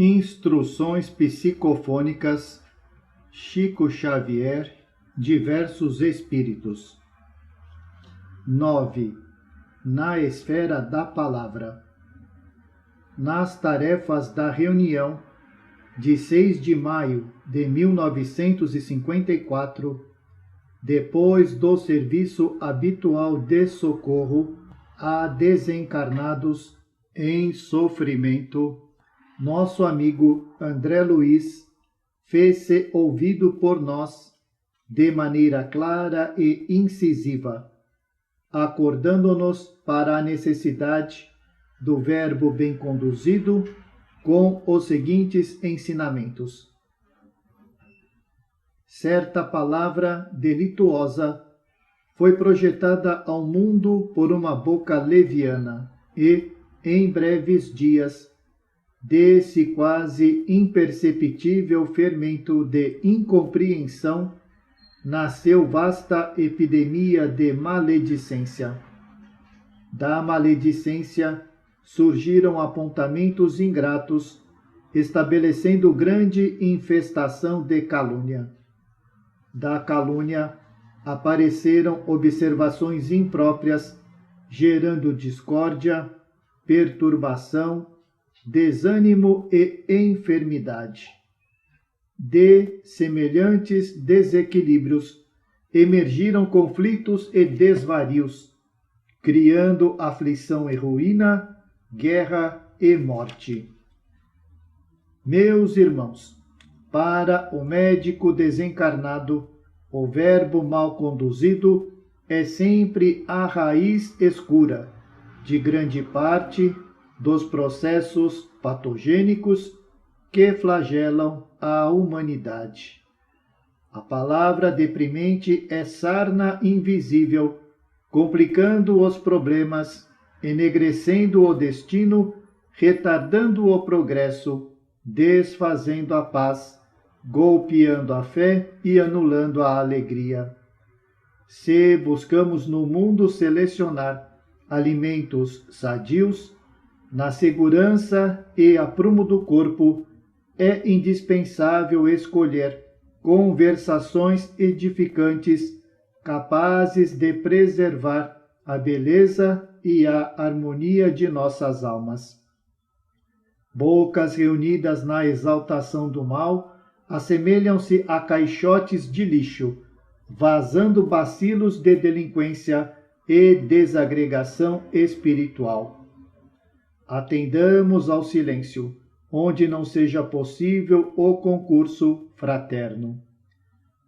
Instruções psicofônicas Chico Xavier, diversos espíritos. 9. Na esfera da palavra. Nas tarefas da reunião de 6 de maio de 1954, depois do serviço habitual de socorro a desencarnados em sofrimento, nosso amigo André Luiz fez-se ouvido por nós de maneira clara e incisiva, acordando-nos para a necessidade do verbo bem conduzido com os seguintes ensinamentos. Certa palavra delituosa foi projetada ao mundo por uma boca leviana e, em breves dias, desse quase imperceptível fermento de incompreensão, nasceu vasta epidemia de maledicência. Da maledicência surgiram apontamentos ingratos, estabelecendo grande infestação de calúnia. Da calúnia apareceram observações impróprias, gerando discórdia, perturbação, desânimo e enfermidade. De semelhantes desequilíbrios emergiram conflitos e desvarios, criando aflição e ruína, guerra e morte. Meus irmãos, para o médico desencarnado, o verbo mal conduzido é sempre a raiz escura de grande parte dos processos patogênicos que flagelam a humanidade. A palavra deprimente é sarna invisível, complicando os problemas, enegrecendo o destino, retardando o progresso, desfazendo a paz, golpeando a fé e anulando a alegria. Se buscamos no mundo selecionar alimentos sadios, na segurança e aprumo do corpo, é indispensável escolher conversações edificantes, capazes de preservar a beleza e a harmonia de nossas almas. Bocas reunidas na exaltação do mal assemelham-se a caixotes de lixo, vazando bacilos de delinquência e desagregação espiritual. Atendamos ao silêncio, onde não seja possível o concurso fraterno.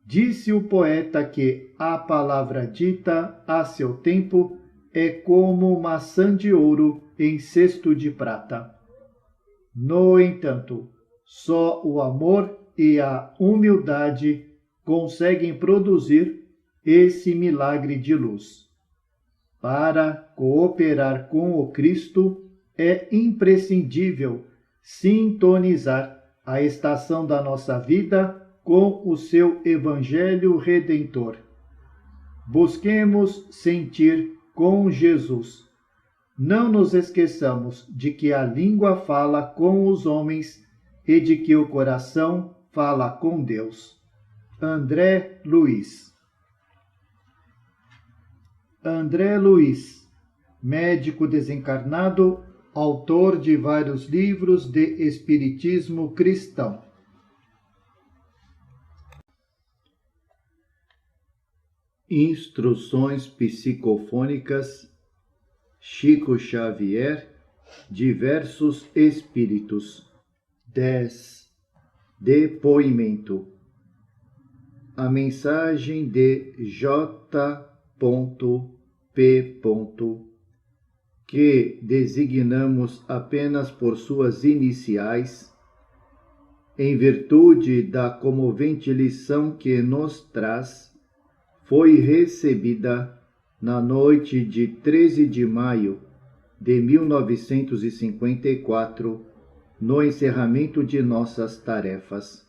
Disse o poeta que a palavra dita a seu tempo é como maçã de ouro em cesto de prata. No entanto, só o amor e a humildade conseguem produzir esse milagre de luz. Para cooperar com o Cristo, é imprescindível sintonizar a estação da nossa vida com o seu Evangelho Redentor. Busquemos sentir com Jesus. Não nos esqueçamos de que a língua fala com os homens e de que o coração fala com Deus. André Luiz. André Luiz, médico desencarnado, autor de vários livros de espiritismo cristão. Instruções psicofônicas Chico Xavier, diversos espíritos. 10. Depoimento. A mensagem de J.P. que designamos apenas por suas iniciais, em virtude da comovente lição que nos traz, foi recebida na noite de 13 de maio de 1954, no encerramento de nossas tarefas.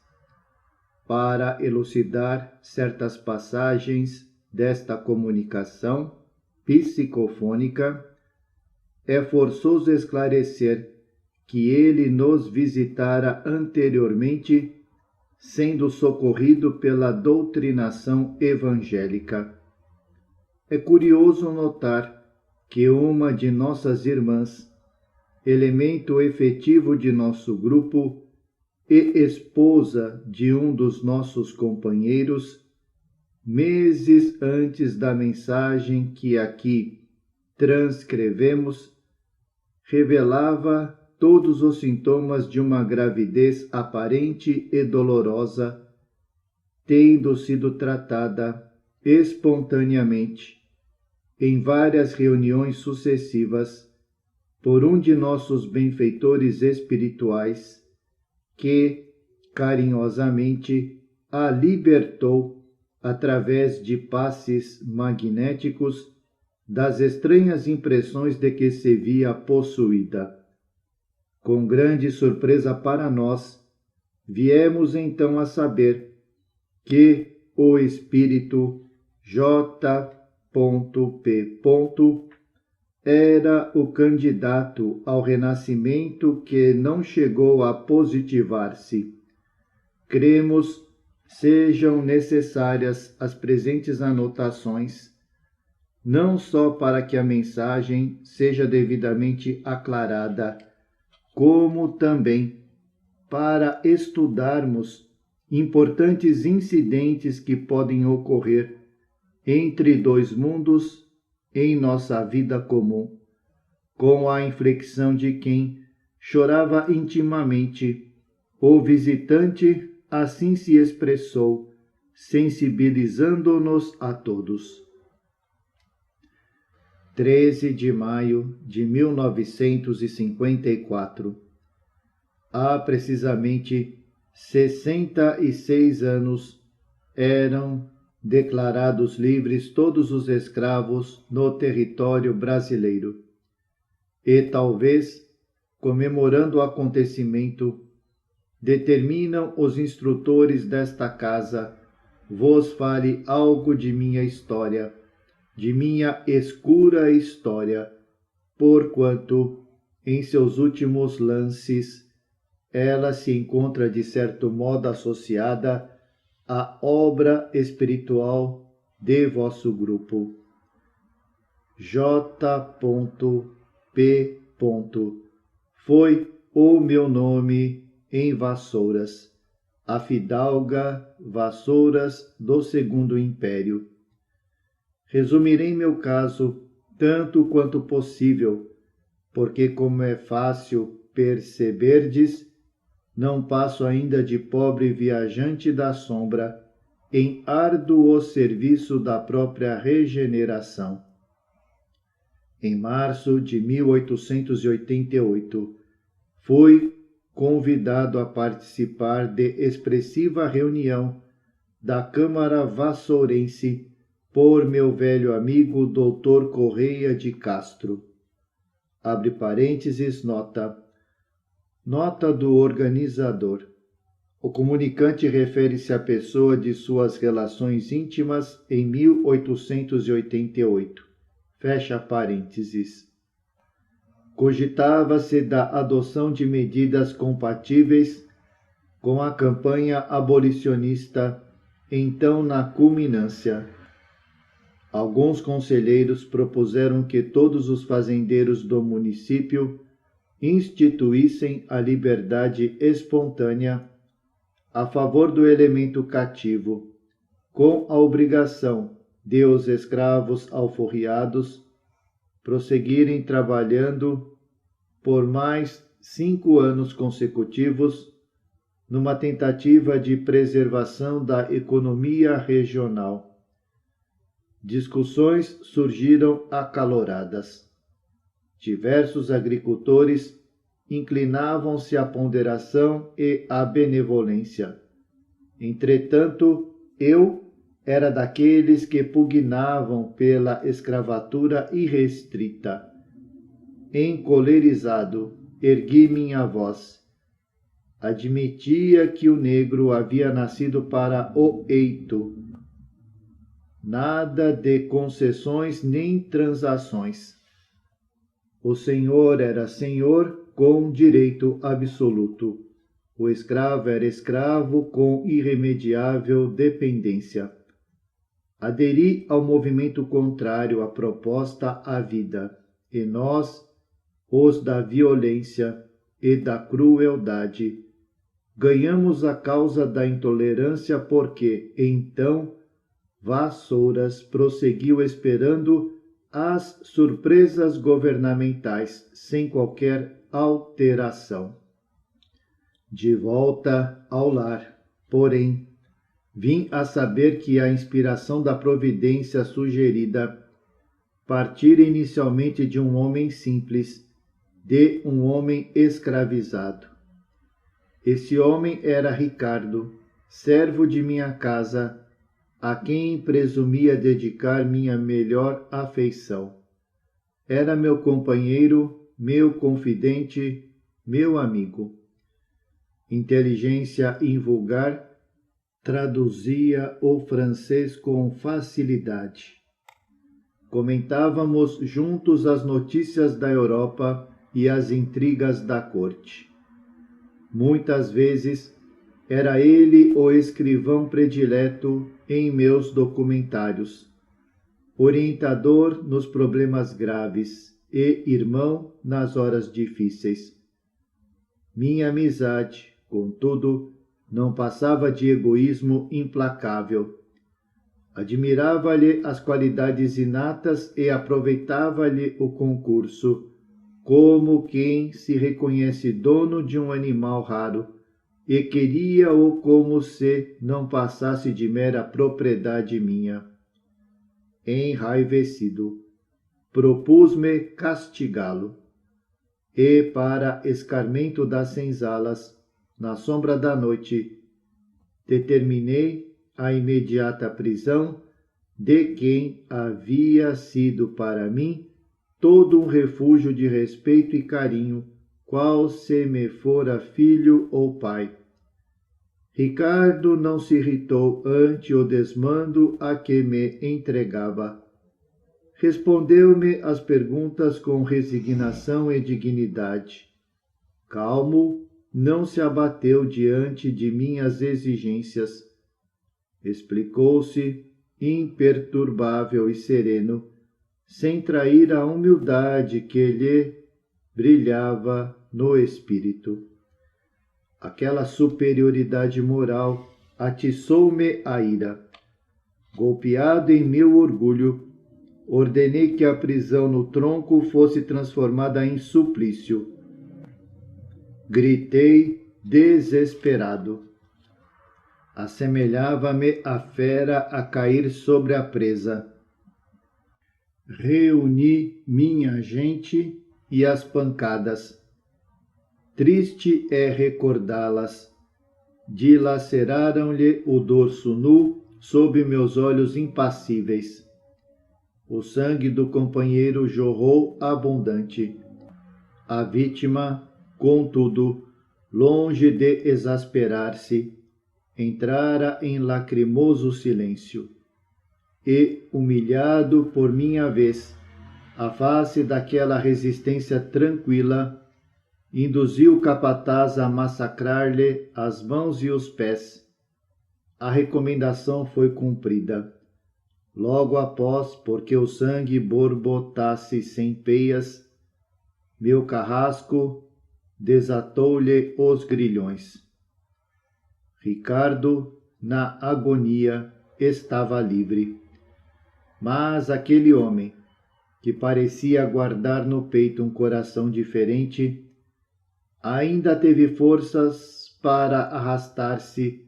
Para elucidar certas passagens desta comunicação psicofônica, é forçoso esclarecer que ele nos visitara anteriormente, sendo socorrido pela doutrinação evangélica. É curioso notar que uma de nossas irmãs, elemento efetivo de nosso grupo e esposa de um dos nossos companheiros, meses antes da mensagem que aqui transcrevemos, revelava todos os sintomas de uma gravidez aparente e dolorosa, tendo sido tratada espontaneamente em várias reuniões sucessivas por um de nossos benfeitores espirituais, que carinhosamente a libertou através de passes magnéticos das estranhas impressões de que se via possuída. Com grande surpresa para nós, viemos então a saber que o espírito J.P. era o candidato ao renascimento que não chegou a positivar-se. Cremos sejam necessárias as presentes anotações, não só para que a mensagem seja devidamente aclarada, como também para estudarmos importantes incidentes que podem ocorrer entre dois mundos em nossa vida comum, com a inflexão de quem chorava intimamente. O visitante assim se expressou, sensibilizando-nos a todos. 13 de maio de 1954. Há precisamente 66 anos eram declarados livres todos os escravos no território brasileiro. E talvez, comemorando o acontecimento, determinam os instrutores desta casa, vos fale algo de minha história, de minha escura história, porquanto, em seus últimos lances, ela se encontra de certo modo associada à obra espiritual de vosso grupo. J.P. foi o meu nome em Vassouras, a fidalga Vassouras do Segundo Império. Resumirei meu caso tanto quanto possível, porque, como é fácil perceberdes, não passo ainda de pobre viajante da sombra em árduo serviço da própria regeneração. Em março de 1888, fui convidado a participar de expressiva reunião da Câmara Vassourense por meu velho amigo Dr. Correia de Castro. Abre parênteses, nota do organizador. O comunicante refere-se à pessoa de suas relações íntimas em 1888. Fecha parênteses. Cogitava-se da adoção de medidas compatíveis com a campanha abolicionista, então na culminância. Alguns conselheiros propuseram que todos os fazendeiros do município instituíssem a liberdade espontânea a favor do elemento cativo, com a obrigação de os escravos alforriados prosseguirem trabalhando por mais 5 anos consecutivos numa tentativa de preservação da economia regional. Discussões surgiram acaloradas. Diversos agricultores inclinavam-se à ponderação e à benevolência. Entretanto, eu era daqueles que pugnavam pela escravatura irrestrita. Encolerizado, ergui minha voz. Admitia que o negro havia nascido para o eito. Nada de concessões nem transações. O Senhor era Senhor com direito absoluto. O escravo era escravo com irremediável dependência. Aderi ao movimento contrário à proposta à vida, e nós, os da violência e da crueldade, ganhamos a causa da intolerância porque, então, Vassouras prosseguiu esperando as surpresas governamentais sem qualquer alteração. De volta ao lar, porém, vim a saber que a inspiração da providência sugerida partira inicialmente de um homem simples, de um homem escravizado. Esse homem era Ricardo, servo de minha casa, a quem presumia dedicar minha melhor afeição. Era meu companheiro, meu confidente, meu amigo. Inteligência invulgar, traduzia o francês com facilidade. Comentávamos juntos as notícias da Europa e as intrigas da corte. Muitas vezes era ele o escrivão predileto em meus documentários, orientador nos problemas graves e irmão nas horas difíceis. Minha amizade, contudo, não passava de egoísmo implacável. Admirava-lhe as qualidades inatas e aproveitava-lhe o concurso, como quem se reconhece dono de um animal raro, e queria-o como se não passasse de mera propriedade minha. Enraivecido, propus-me castigá-lo, e, para escarmento das senzalas, na sombra da noite, determinei a imediata prisão de quem havia sido para mim todo um refúgio de respeito e carinho, qual se me fora filho ou pai. Ricardo não se irritou ante o desmando a que me entregava. Respondeu-me as perguntas com resignação e dignidade. Calmo, não se abateu diante de minhas exigências. Explicou-se, imperturbável e sereno, sem trair a humildade que lhe brilhava no espírito. Aquela superioridade moral atiçou-me a ira. Golpeado em meu orgulho, ordenei que a prisão no tronco fosse transformada em suplício. Gritei desesperado. Assemelhava-me a fera a cair sobre a presa. Reuni minha gente e as pancadas. Triste é recordá-las. Dilaceraram-lhe o dorso nu sob meus olhos impassíveis. O sangue do companheiro jorrou abundante. A vítima, contudo, longe de exasperar-se, entrara em lacrimoso silêncio. E, humilhado por minha vez, à face daquela resistência tranquila, induziu o capataz a massacrar-lhe as mãos e os pés. A recomendação foi cumprida. Logo após, porque o sangue borbotasse sem peias, meu carrasco desatou-lhe os grilhões. Ricardo, na agonia, estava livre. Mas aquele homem, que parecia guardar no peito um coração diferente, ainda teve forças para arrastar-se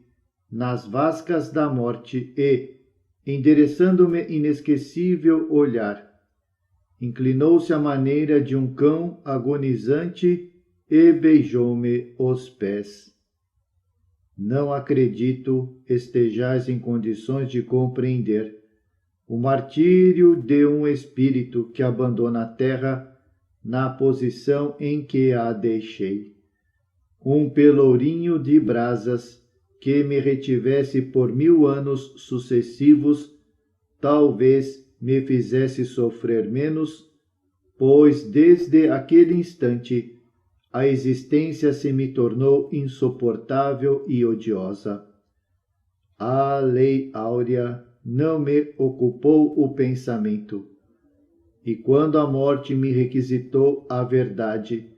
nas vascas da morte e, endereçando-me inesquecível olhar, inclinou-se à maneira de um cão agonizante e beijou-me os pés. Não acredito estejais em condições de compreender o martírio de um espírito que abandona a terra na posição em que a deixei. Um pelourinho de brasas que me retivesse por 1000 anos sucessivos, talvez me fizesse sofrer menos, pois desde aquele instante a existência se me tornou insuportável e odiosa. A lei áurea não me ocupou o pensamento, e quando a morte me requisitou a verdade,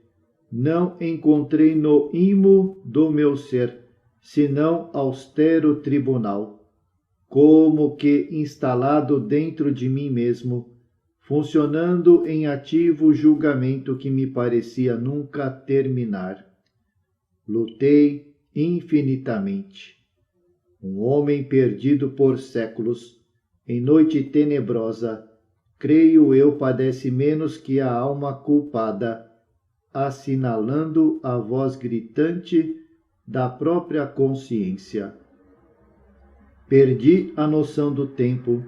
não encontrei no imo do meu ser, senão austero tribunal, como que instalado dentro de mim mesmo, funcionando em ativo julgamento que me parecia nunca terminar. Lutei infinitamente. Um homem perdido por séculos, em noite tenebrosa, creio eu padece menos que a alma culpada, assinalando a voz gritante da própria consciência. Perdi a noção do tempo,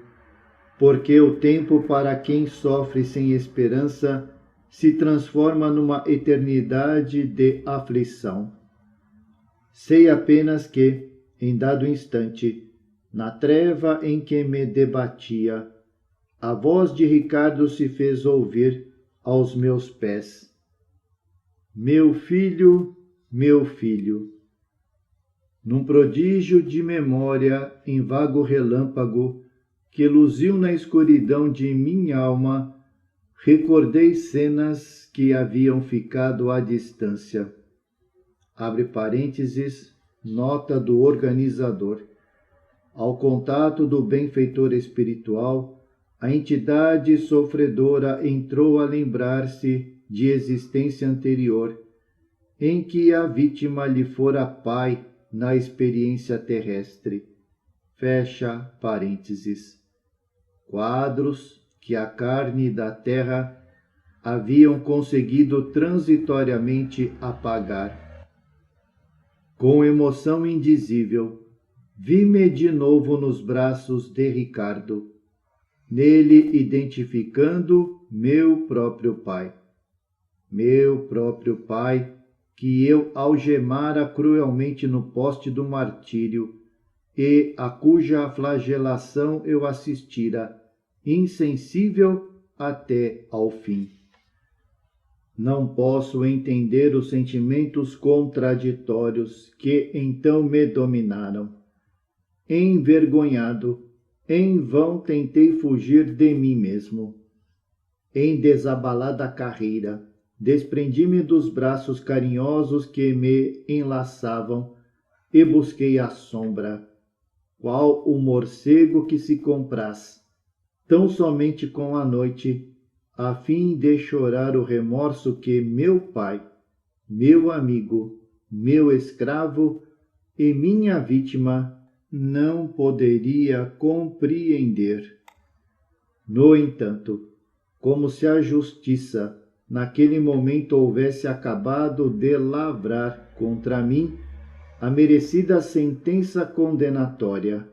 porque o tempo para quem sofre sem esperança se transforma numa eternidade de aflição. Sei apenas que, em dado instante, na treva em que me debatia, a voz de Ricardo se fez ouvir aos meus pés. Meu filho, meu filho. Num prodígio de memória, em vago relâmpago, que luziu na escuridão de minha alma, recordei cenas que haviam ficado à distância. Abre parênteses, nota do organizador. Ao contato do benfeitor espiritual, a entidade sofredora entrou a lembrar-se de existência anterior, em que a vítima lhe fora pai na experiência terrestre. Fecha parênteses. Quadros que a carne da terra haviam conseguido transitoriamente apagar. Com emoção indizível, vi-me de novo nos braços de Ricardo, nele identificando meu próprio pai. Meu próprio pai, que eu algemara cruelmente no poste do martírio e a cuja flagelação eu assistira, insensível até ao fim. Não posso entender os sentimentos contraditórios que então me dominaram. Envergonhado, em vão tentei fugir de mim mesmo. Em desabalada carreira, desprendi-me dos braços carinhosos que me enlaçavam e busquei a sombra, qual o morcego que se compraz, tão somente com a noite, a fim de chorar o remorso que meu pai, meu amigo, meu escravo e minha vítima não poderia compreender. No entanto, como se a justiça, naquele momento, houvesse acabado de lavrar contra mim a merecida sentença condenatória,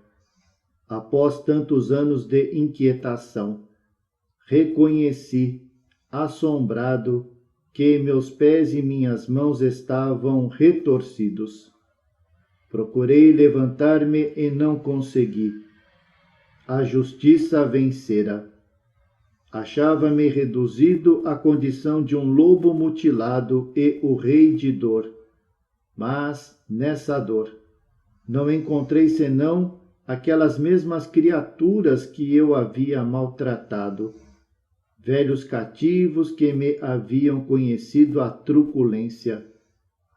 após tantos anos de inquietação, reconheci, assombrado, que meus pés e minhas mãos estavam retorcidos. Procurei levantar-me e não consegui. A justiça vencera. Achava-me reduzido à condição de um lobo mutilado e o rei de dor. Mas, nessa dor, não encontrei senão aquelas mesmas criaturas que eu havia maltratado, velhos cativos que me haviam conhecido a truculência,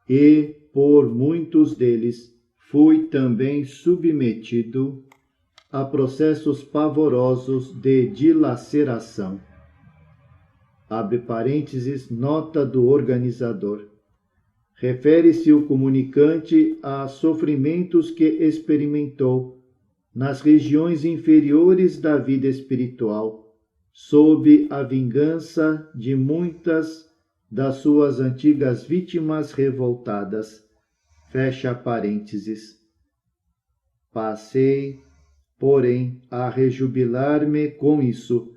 e, por muitos deles, fui também submetido a processos pavorosos de dilaceração. Abre parênteses, nota do organizador. Refere-se o comunicante a sofrimentos que experimentou nas regiões inferiores da vida espiritual, sob a vingança de muitas das suas antigas vítimas revoltadas. Fecha parênteses. Passei, porém, a rejubilar-me com isso.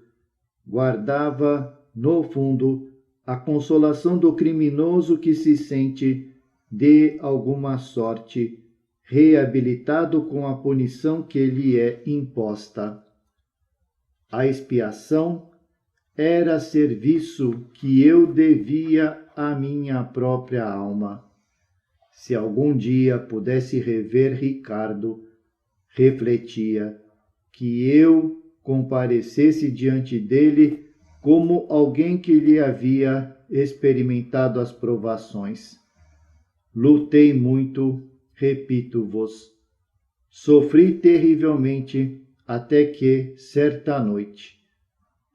Guardava, no fundo, a consolação do criminoso que se sente, de alguma sorte, reabilitado com a punição que lhe é imposta. A expiação era serviço que eu devia a minha própria alma. Se algum dia pudesse rever Ricardo, refletia, que eu comparecesse diante dele como alguém que lhe havia experimentado as provações. Lutei muito, repito-vos. Sofri terrivelmente até que, certa noite,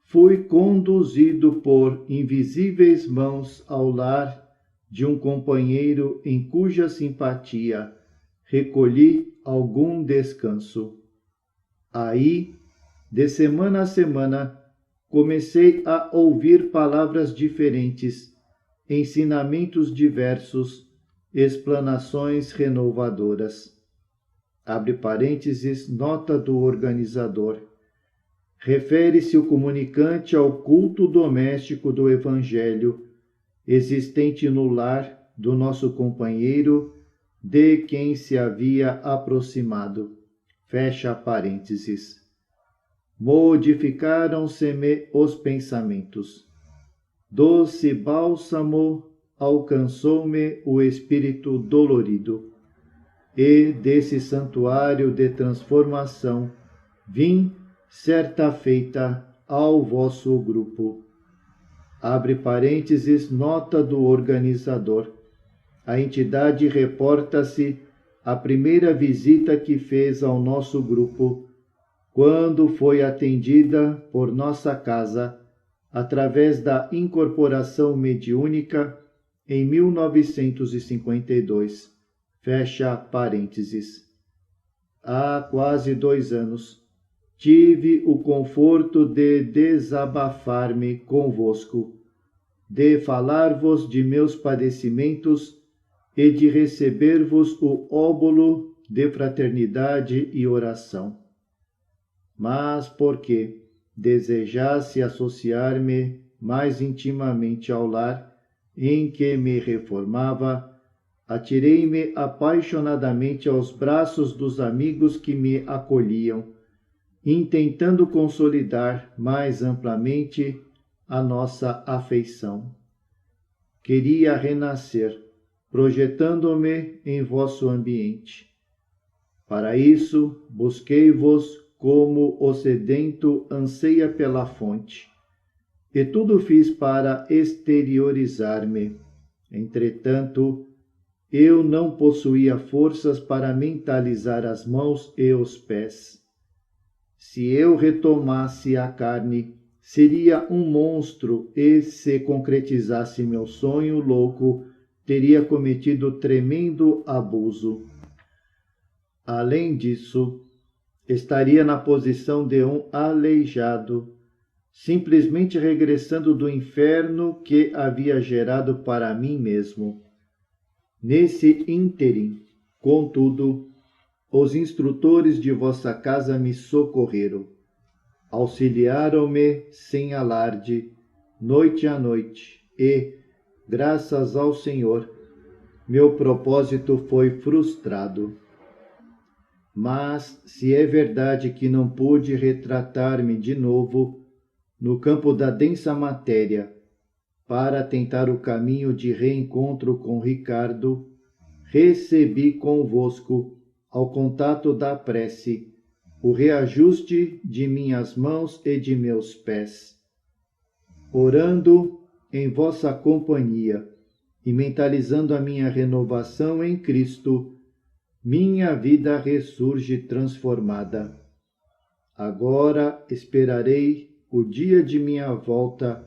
fui conduzido por invisíveis mãos ao lar de um companheiro em cuja simpatia recolhi algum descanso. Aí, de semana a semana, comecei a ouvir palavras diferentes, ensinamentos diversos, explanações renovadoras. Abre parênteses, nota do organizador. Refere-se o comunicante ao culto doméstico do Evangelho, existente no lar do nosso companheiro, de quem se havia aproximado. Fecha parênteses. Modificaram-se-me os pensamentos. Doce bálsamo alcançou-me o espírito dolorido, e desse santuário de transformação vim, certa feita, ao vosso grupo. Abre parênteses, nota do organizador. A entidade reporta-se à primeira visita que fez ao nosso grupo, quando foi atendida por nossa casa, através da incorporação mediúnica em 1952. Fecha parênteses. Há quase 2 anos, tive o conforto de desabafar-me convosco, de falar-vos de meus padecimentos e de receber-vos o óbolo de fraternidade e oração. Mas porque desejasse associar-me mais intimamente ao lar em que me reformava, atirei-me apaixonadamente aos braços dos amigos que me acolhiam, intentando consolidar mais amplamente a nossa afeição. Queria renascer, projetando-me em vosso ambiente. Para isso, busquei-vos como o sedento anseia pela fonte, e tudo fiz para exteriorizar-me. Entretanto, eu não possuía forças para mentalizar as mãos e os pés. Se eu retomasse a carne, seria um monstro, e se concretizasse meu sonho louco, teria cometido tremendo abuso. Além disso, estaria na posição de um aleijado, simplesmente regressando do inferno que havia gerado para mim mesmo. Nesse ínterim, contudo, os instrutores de vossa casa me socorreram. Auxiliaram-me sem alarde, noite a noite, e, graças ao Senhor, meu propósito foi frustrado. Mas, se é verdade que não pude retratar-me de novo no campo da densa matéria, para tentar o caminho de reencontro com Ricardo, recebi convosco, ao contato da prece, o reajuste de minhas mãos e de meus pés. Orando em vossa companhia e mentalizando a minha renovação em Cristo, minha vida ressurge transformada. Agora esperarei o dia de minha volta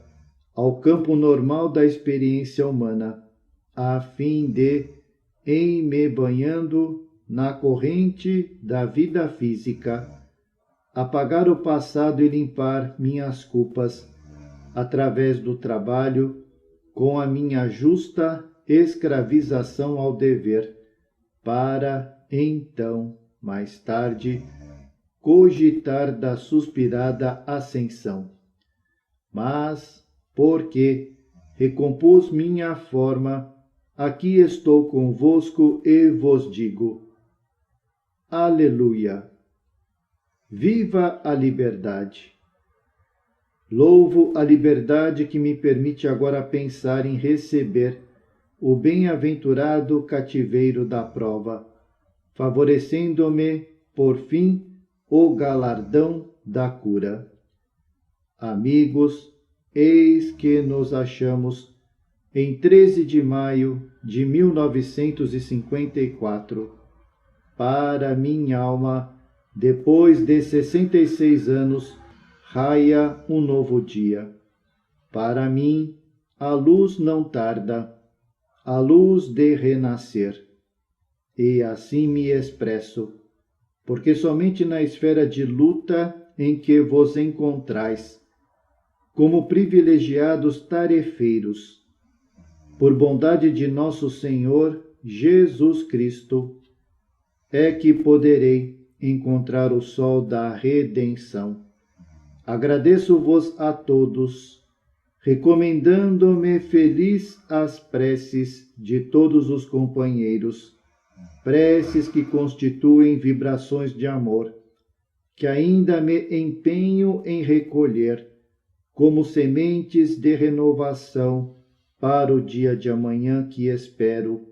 ao campo normal da experiência humana, a fim de, em me banhando na corrente da vida física, apagar o passado e limpar minhas culpas, através do trabalho, com a minha justa escravização ao dever, para, então, mais tarde, cogitar da suspirada ascensão. Mas, porque recompus minha forma, aqui estou convosco e vos digo: Aleluia! Viva a liberdade! Louvo a liberdade que me permite agora pensar em receber o bem-aventurado cativeiro da prova, favorecendo-me, por fim, o galardão da cura. Amigos, eis que nos achamos em 13 de maio de 1954. Para minha alma, depois de 66 anos, raia um novo dia. Para mim, a luz não tarda, a luz de renascer. E assim me expresso, porque somente na esfera de luta em que vos encontrais, como privilegiados tarefeiros, por bondade de nosso Senhor Jesus Cristo, é que poderei encontrar o sol da redenção. Agradeço-vos a todos, recomendando-me feliz às preces de todos os companheiros, preces que constituem vibrações de amor, que ainda me empenho em recolher como sementes de renovação para o dia de amanhã que espero,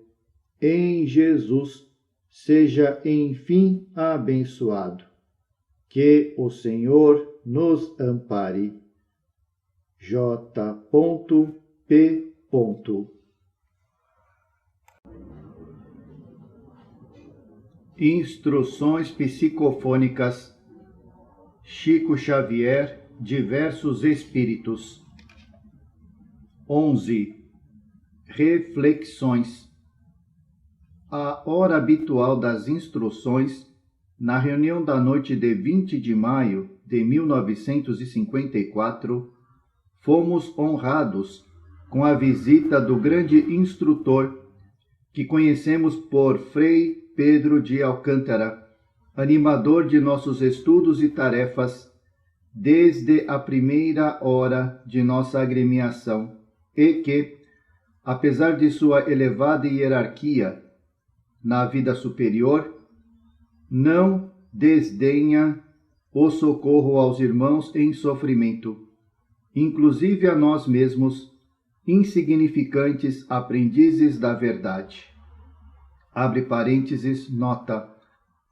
em Jesus, seja enfim abençoado. Que o Senhor nos ampare. J.P. Instruções psicofônicas Chico Xavier, diversos espíritos. 11. Reflexões. A hora habitual das instruções, na reunião da noite de 20 de maio de 1954, fomos honrados com a visita do grande instrutor que conhecemos por Frei Pedro de Alcântara, animador de nossos estudos e tarefas desde a primeira hora de nossa agremiação, e que, apesar de sua elevada hierarquia na vida superior, não desdenha o socorro aos irmãos em sofrimento, inclusive a nós mesmos, insignificantes aprendizes da verdade. Abre parênteses, nota.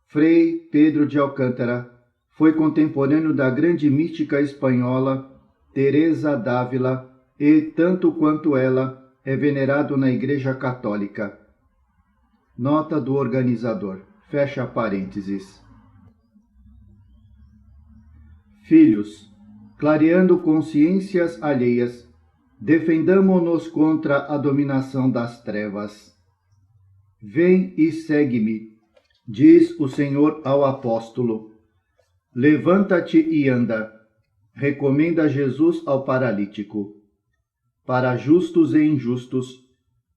Frei Pedro de Alcântara foi contemporâneo da grande mística espanhola Teresa d'Ávila e, tanto quanto ela, é venerado na Igreja Católica. Nota do organizador. Fecha parênteses. Filhos, clareando consciências alheias, defendamo-nos contra a dominação das trevas. Vem e segue-me, diz o Senhor ao apóstolo. Levanta-te e anda, recomenda Jesus ao paralítico. Para justos e injustos,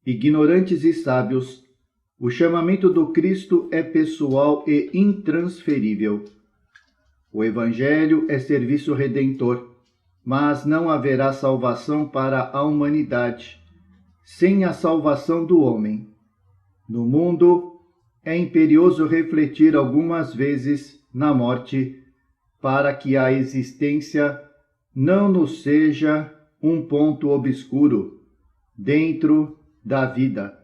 ignorantes e sábios, o chamamento do Cristo é pessoal e intransferível. O Evangelho é serviço redentor, mas não haverá salvação para a humanidade sem a salvação do homem. No mundo, é imperioso refletir algumas vezes na morte, para que a existência não nos seja um ponto obscuro dentro da vida,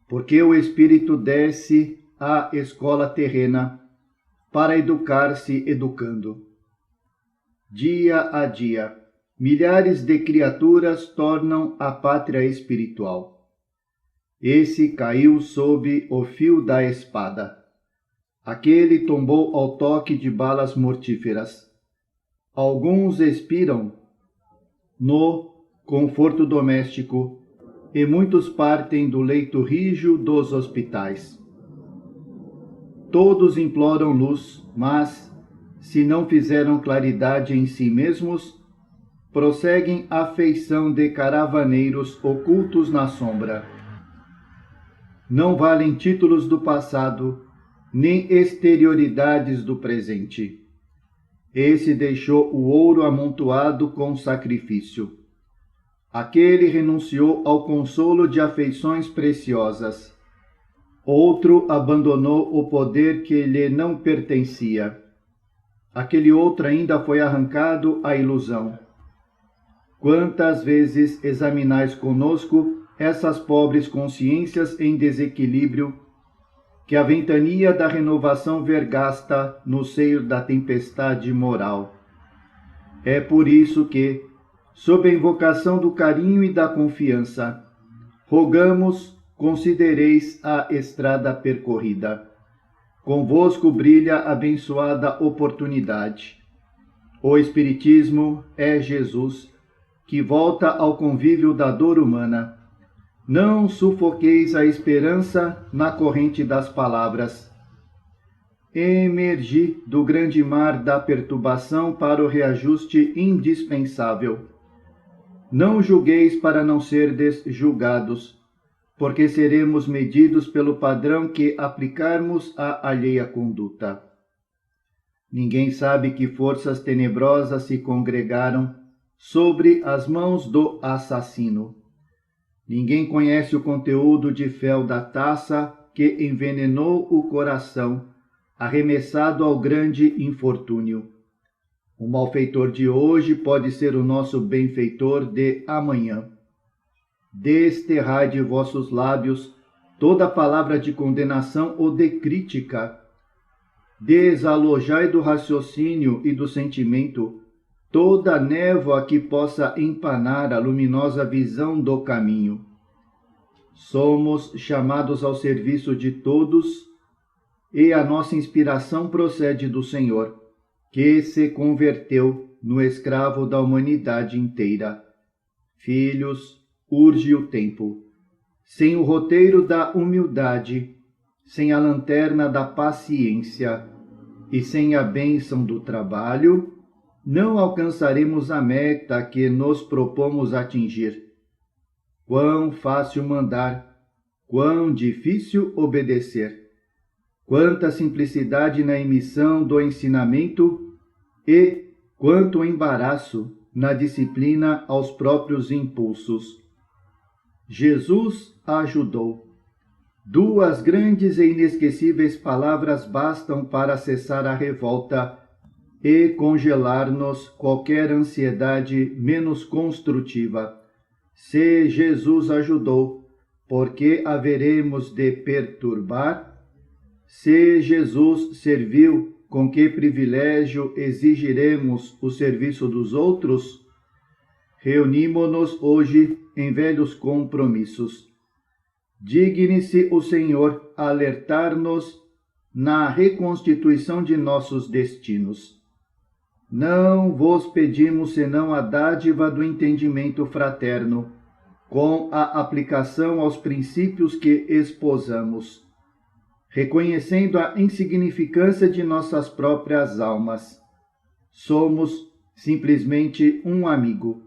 porque o espírito desce à escola terrena para educar-se educando. Dia a dia, milhares de criaturas tornam a pátria espiritual. Esse caiu sob o fio da espada. Aquele tombou ao toque de balas mortíferas. Alguns expiram no conforto doméstico e muitos partem do leito rijo dos hospitais. Todos imploram luz, mas, se não fizeram claridade em si mesmos, prosseguem a feição de caravaneiros ocultos na sombra. Não valem títulos do passado, nem exterioridades do presente. Esse deixou o ouro amontoado com sacrifício. Aquele renunciou ao consolo de afeições preciosas. Outro abandonou o poder que lhe não pertencia. Aquele outro ainda foi arrancado à ilusão. Quantas vezes examinais conosco essas pobres consciências em desequilíbrio, que a ventania da renovação vergasta no seio da tempestade moral. É por isso que, sob a invocação do carinho e da confiança, rogamos, considereis a estrada percorrida. Convosco brilha a abençoada oportunidade. O Espiritismo é Jesus, que volta ao convívio da dor humana. Não sufoqueis a esperança na corrente das palavras. Emergi do grande mar da perturbação para o reajuste indispensável. Não julgueis para não serdes julgados, porque seremos medidos pelo padrão que aplicarmos à alheia conduta. Ninguém sabe que forças tenebrosas se congregaram sobre as mãos do assassino. Ninguém conhece o conteúdo de fel da taça que envenenou o coração, arremessado ao grande infortúnio. O malfeitor de hoje pode ser o nosso benfeitor de amanhã. Desterrai de vossos lábios toda palavra de condenação ou de crítica. Desalojai do raciocínio e do sentimento toda névoa que possa empanar a luminosa visão do caminho. Somos chamados ao serviço de todos e a nossa inspiração procede do Senhor, que se converteu no escravo da humanidade inteira. Filhos, urge o tempo. Sem o roteiro da humildade, sem a lanterna da paciência e sem a bênção do trabalho, não alcançaremos a meta que nos propomos atingir. Quão fácil mandar, quão difícil obedecer. Quanta simplicidade na emissão do ensinamento e quanto embaraço na disciplina aos próprios impulsos. Jesus ajudou. Duas grandes e inesquecíveis palavras bastam para cessar a revolta e congelar-nos qualquer ansiedade menos construtiva. Se Jesus ajudou, por que haveremos de perturbar? Se Jesus serviu, com que privilégio exigiremos o serviço dos outros? Reunimo-nos hoje em velhos compromissos. Digne-se o Senhor alertar-nos na reconstituição de nossos destinos. Não vos pedimos senão a dádiva do entendimento fraterno, com a aplicação aos princípios que esposamos, reconhecendo a insignificância de nossas próprias almas. Somos simplesmente um amigo.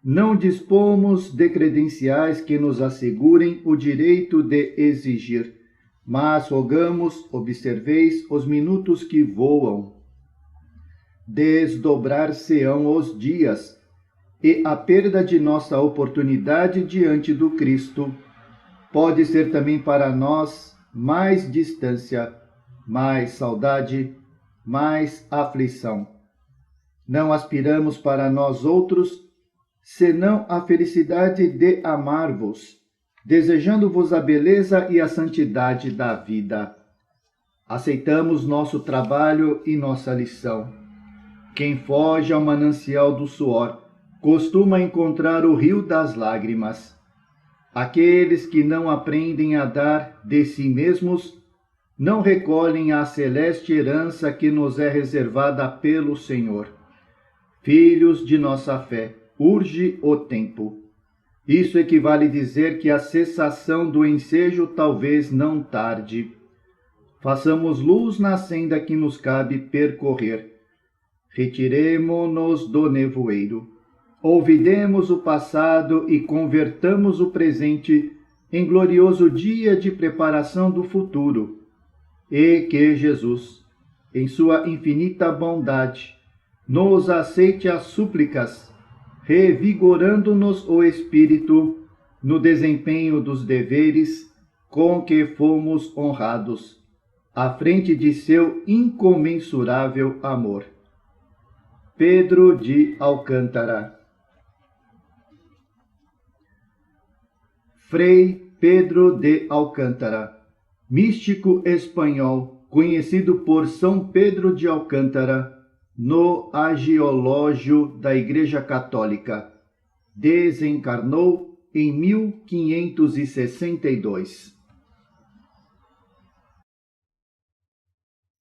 Não dispomos de credenciais que nos assegurem o direito de exigir, mas rogamos, observeis os minutos que voam. Desdobrar-se-ão os dias, e a perda de nossa oportunidade diante do Cristo pode ser também para nós mais distância, mais saudade, mais aflição. Não aspiramos para nós outros, senão a felicidade de amar-vos, desejando-vos a beleza e a santidade da vida. Aceitamos nosso trabalho e nossa lição. Quem foge ao manancial do suor costuma encontrar o rio das lágrimas. Aqueles que não aprendem a dar de si mesmos não recolhem a celeste herança que nos é reservada pelo Senhor. Filhos de nossa fé, urge o tempo. Isso equivale dizer que a cessação do ensejo talvez não tarde. Façamos luz na senda que nos cabe percorrer. Retiremo-nos do nevoeiro. Olvidemos o passado e convertamos o presente em glorioso dia de preparação do futuro. E que Jesus, em sua infinita bondade, nos aceite as súplicas, revigorando-nos o espírito no desempenho dos deveres com que fomos honrados, à frente de seu incomensurável amor. Pedro de Alcântara. Frei Pedro de Alcântara, místico espanhol, conhecido por São Pedro de Alcântara, no agiológio da Igreja Católica. Desencarnou em 1562.